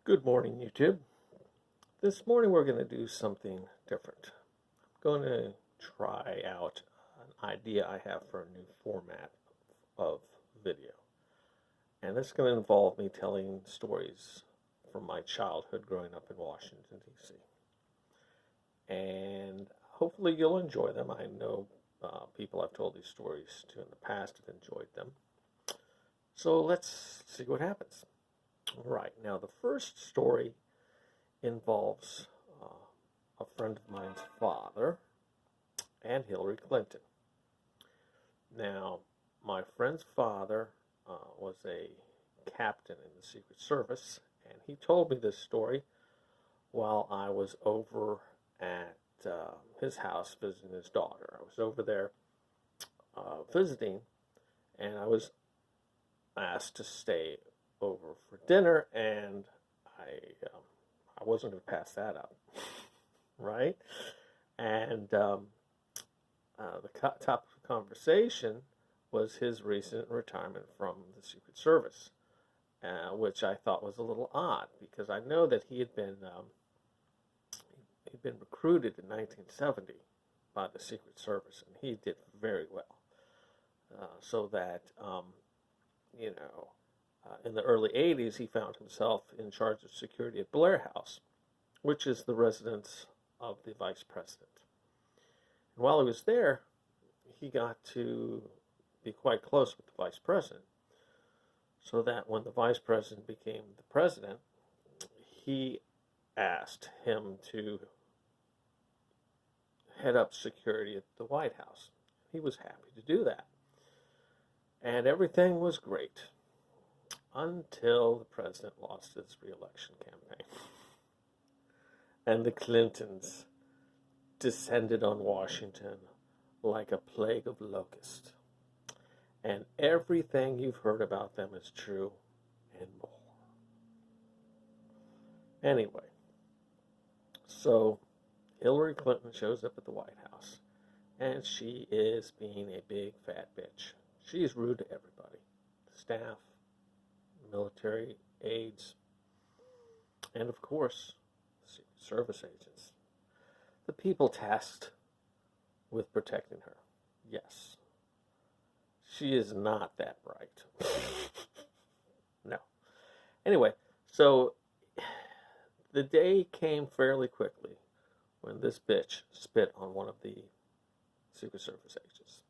Good morning, YouTube. This morning we're going to do something different. I'm going to try out an idea I have for a new format of video. And this is going to involve me telling stories from my childhood growing up in Washington, D.C. And hopefully you'll enjoy them. I know people I've told these stories to in the past have enjoyed them. So let's see what happens. All right, now the first story involves a friend of mine's father and Hillary Clinton. Now, my friend's father was a captain in the Secret Service, and he told me this story while I was over at his house visiting his daughter. I was over there visiting, and I was asked to stay over for dinner, and I wasn't going to pass that up, right? And the topic of conversation was his recent retirement from the Secret Service, which I thought was a little odd because I know that he'd been recruited in 1970 by the Secret Service, and he did very well. So that in the early 80s, he found himself in charge of security at Blair House, which is the residence of the vice president. And while he was there, he got to be quite close with the vice president, so that when the vice president became the president, he asked him to head up security at the White House. He was happy to do that. And everything was great until the president lost his re-election campaign. And the Clintons descended on Washington like a plague of locusts. And everything you've heard about them is true and more. Anyway, so Hillary Clinton shows up at the White House, and she is being a big fat bitch. She is rude to everybody. The staff, military aides, and of course, Secret Service agents. The people tasked with protecting her. Yes. She is not that bright. No. Anyway, so the day came fairly quickly when this bitch spit on one of the Secret Service agents.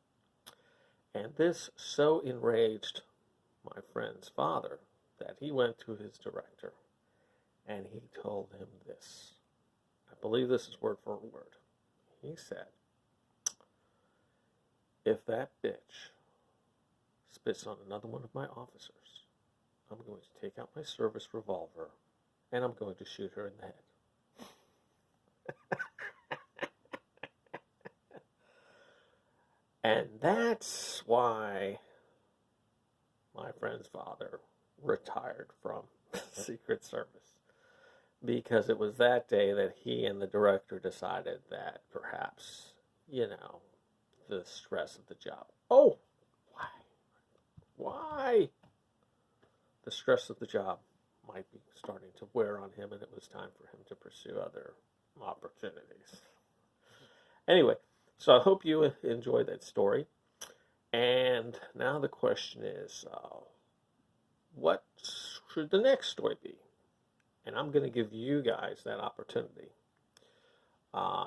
And this so enraged my friend's father that he went to his director and he told him this. I believe this is word for word. He said, "If that bitch spits on another one of my officers, I'm going to take out my service revolver and I'm going to shoot her in the head." And that's why my friend's father retired from the Secret Service. Because it was that day that he and the director decided that perhaps, the stress of the job. Oh, why? Why? The stress of the job might be starting to wear on him, and it was time for him to pursue other opportunities. Anyway, so I hope you enjoyed that story. And now the question is, what should the next story be? And I'm going to give you guys that opportunity.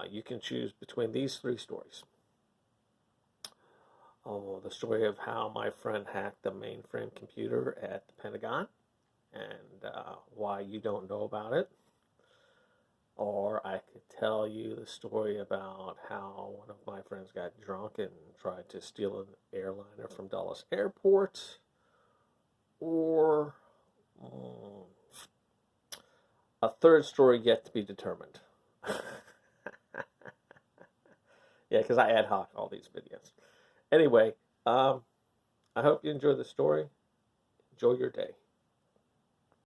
You can choose between these three stories. Oh, the story of how my friend hacked the mainframe computer at the Pentagon and why you don't know about it. Or I could tell you the story about how one of my friends got drunk and tried to steal an airliner from Dulles Airport. Or a third story yet to be determined. Yeah, because I ad hoc all these videos. Anyway, I hope you enjoy the story. Enjoy your day.